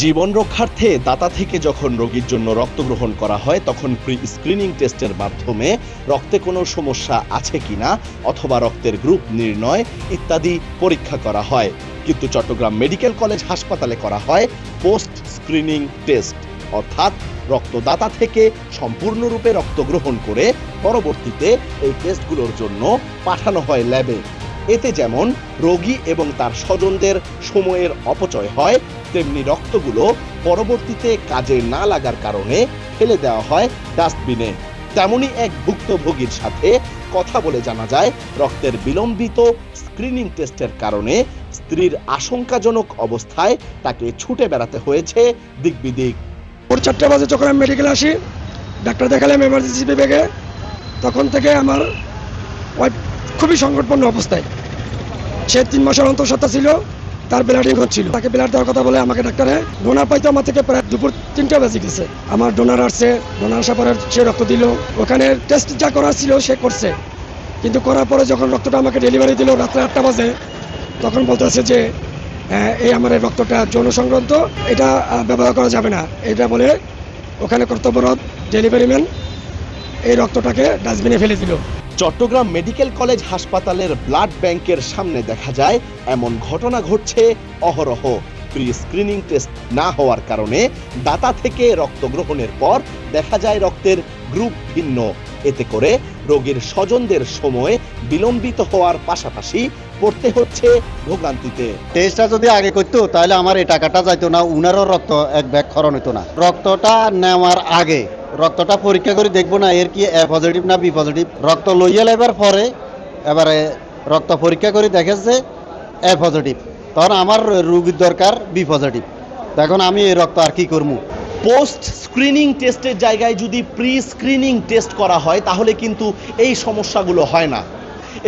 জীবন রক্ষার্থে দাতা থেকে যখন রোগীর জন্য রক্ত গ্রহণ করা হয় তখন প্রি স্ক্রিনিং টেস্টের মাধ্যমে রক্তে কোনো সমস্যা আছে কিনা অথবা রক্তের গ্রুপ নির্ণয় ইত্যাদি পরীক্ষা করা হয়, কিন্তু চট্টগ্রাম মেডিকেল কলেজ হাসপাতালে করা হয় পোস্ট স্ক্রিনিং টেস্ট, অর্থাৎ রক্তদাতা থেকে সম্পূর্ণরূপে রক্ত গ্রহণ করে পরবর্তীতে এই টেস্টগুলোর জন্য পাঠানো হয় ল্যাবে। এতে যেমন রোগী এবং তার স্বজনদের সময়ের অপচয় হয়, তেমনি রক্তগুলো পরবর্তীতে কাজে না লাগার কারণে ফেলে দেওয়া হয় ডাস্টবিনে। তেমনি এক ভুক্তভোগীর সাথে কথা বলে জানা যায় রক্তের বিলম্বিত স্ক্রিনিং টেস্টের কারণে স্ত্রীর আশঙ্কাজনক অবস্থায় তাকে ছুটে বেড়াতে হয়েছে দিক বিদিক। 4টা বাজে যখন আমি মেডিকেলে আসি, ডাক্তার দেখালাম এমার্জেন্সি বিভাগে, তখন থেকে আমার ওয়াইফ খুবই সংকটপূর্ণ অবস্থায়। সে 3 মাসের অন্তঃসত্ত্বা ছিল, তার ব্লাডিং হচ্ছিল। তাকে ব্লাড দেওয়ার কথা বলে আমাকে ডাক্তারে ডোনার পাইতে আমার থেকে প্রায় দুপুর 3টা বেজে গেছে। আমার ডোনার আসছে, ডোনার আসার পরে সে রক্ত দিল। ওখানে টেস্ট যা করার ছিল সে করছে, কিন্তু করার পরে যখন রক্তটা আমাকে ডেলিভারি দিল রাত্রে 8টা বাজে, তখন বলতেছে যে এই আমার এই রক্তটা যৌন সংক্রান্ত, এটা ব্যবহার করা যাবে না। এটা বলে ওখানে কর্তব্যরত ডেলিভারি ম্যান এই রক্তটাকে ডাস্টবিনে ফেলে দিল। চট্টগ্রাম মেডিকেল কলেজ হাসপাতালের ব্লাড ব্যাংকের সামনে দেখা যায় এমন ঘটনা ঘটছে অহরহ। প্রি স্ক্রিনিং টেস্ট না হওয়ার কারণে দাতা থেকে রক্ত গ্রহণের পর দেখা যায় রক্তের গ্রুপ ভিন্ন। এতে করে রোগীর স্বজনদের সময় বিলম্বিত হওয়ার পাশাপাশি পড়তে হচ্ছে ভোগান্তিতে। টেস্টটা যদি আগে করতো তাহলে আমার এই টাকাটা যাইতো না, উনারও রক্ত এক ব্যাগ খরণ হতো না। রক্তটা নেওয়ার আগে রক্তটা পরীক্ষা করে দেখবো না এর কি এ পজিটিভ না বি পজিটিভ। রক্ত লইয়া লেবার পরে এবারে রক্ত পরীক্ষা করে দেখেছে এ পজিটিভ, তখন আমার রোগীর দরকার বি পজিটিভ। তখন আমি এই রক্ত আর কি করবো। পোস্ট স্ক্রিনিং টেস্টের জায়গায় যদি প্রি স্ক্রিনিং টেস্ট করা হয় তাহলে কিন্তু এই সমস্যাগুলো হয় না,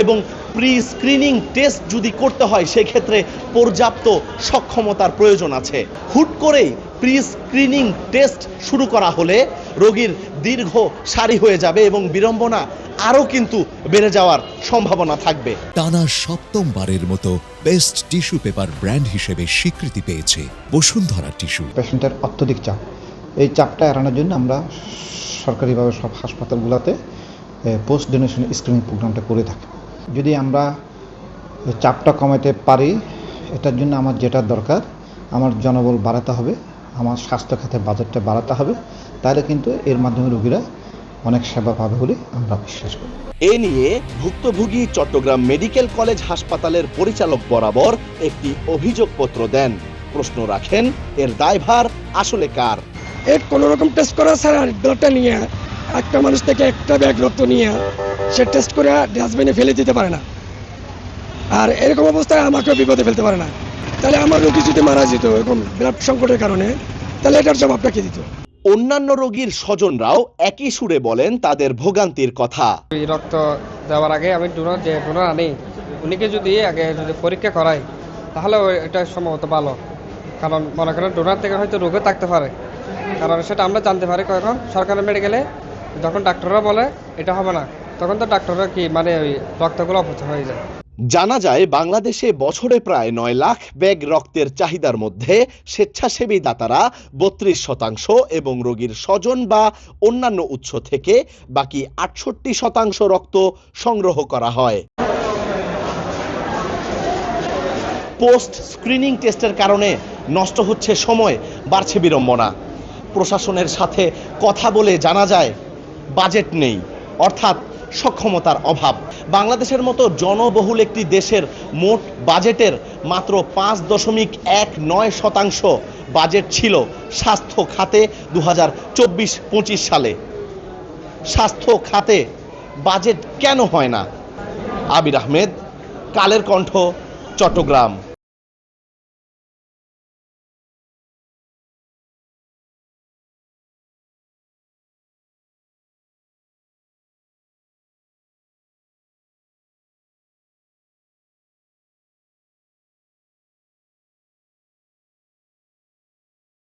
এবং প্রি স্ক্রিনিং টেস্ট যদি করতে হয় সেক্ষেত্রে পর্যাপ্ত সক্ষমতার প্রয়োজন আছে। হুট করেই প্রি স্ক্রিনিং টেস্ট শুরু করা হলে রোগীর দীর্ঘ সারি হয়ে যাবে এবং বিড়ম্বনা আরও কিন্তু বেড়ে যাওয়ার সম্ভাবনা থাকবে। টানা 7মবারের মতো বেস্ট টিস্যু পেপার ব্র্যান্ড হিসেবে স্বীকৃতি পেয়েছে বসুন্ধরা টিস্যু। পেশেন্টের অত্যধিক চাপ, এই চাপটা এড়ানোর জন্য আমরা সরকারিভাবে সব হাসপাতালগুলোতে পোস্ট ডোনেশন স্ক্রিনিং প্রোগ্রামটা করে থাকি। যদি আমরা চাপটা কমাতে পারি, এটার জন্য আমার যেটা দরকার, আমার জনবল বাড়াতে হবে, আমার স্বাস্থ্য খাতের বাজেটটা বাড়াতে হবে, তাহলে কিন্তু এর মাধ্যমে রোগীরা অনেক সেবা পাবে বলে আমরা বিশ্বাস করি। এ নিয়ে ভুক্তভোগী চট্টগ্রাম মেডিকেল কলেজ হাসপাতালের পরিচালক বরাবর একটি অভিযোগপত্র দেন। প্রশ্ন রাখেন এর দায়ভার আসলে কার। এর কোনো রকম টেস্ট করা ছাড়া ব্লাডটা নিয়ে একটা মানুষ থেকে একটা ব্যাগ রক্ত নিয়ে সে টেস্ট করে ডাস্টবিনে ফেলে দিতে পারে না, আর এরকম অবস্থায় আমাকেও বিপদে ফেলতে পারে না। তাহলে আমার রোগী যদি মারা যেত এরকম ব্লাড সংকটের কারণে, তাহলে এটার জবাবটা কে দিত? অন্যান্য রোগীর স্বজনরাও একই সুরে বলেন তাদের ভোগান্তির কথা। রক্ত দেওয়ার আগে আমি ডোনার আনি, উনিকে যদি আগে পরীক্ষা করাই তাহলে এটা সম্ভবত ভালো। কারণ মনে করেন ডোনার থেকে হয়তো রোগও থাকতে পারে, কারণ সেটা আমরা জানতে পারি কখন সরকারি মেডিকেলে যখন ডাক্তাররা বলে এটা হবে না, তখন তো ডাক্তাররা কি মানে ওই রক্তগুলো অপচয় হয়ে যায়। জানা যায় বাংলাদেশে বছরে প্রায় 9 লাখ ব্যাগ রক্তের চাহিদার মধ্যে স্বেচ্ছাসেবী দাতারা 32% এবং রোগীর স্বজন বা অন্যান্য উৎস থেকে বাকি 68% রক্ত সংগ্রহ করা হয়। পোস্ট স্ক্রিনিং টেস্টের কারণে নষ্ট হচ্ছে সময়, বাড়ছে বিড়ম্বনা। প্রশাসনের সাথে কথা বলে জানা যায় বাজেট নেই, অর্থাৎ সক্ষমতার অভাব। বাংলাদেশের মতো জনবহুল একটি দেশের মোট বাজেটের মাত্র 5.19% বাজেট ছিল স্বাস্থ্য খাতে 2024-25 সালে। স্বাস্থ্য খাতে বাজেট কেন হয় না? আবির আহমেদ, কালের কণ্ঠ, চট্টগ্রাম।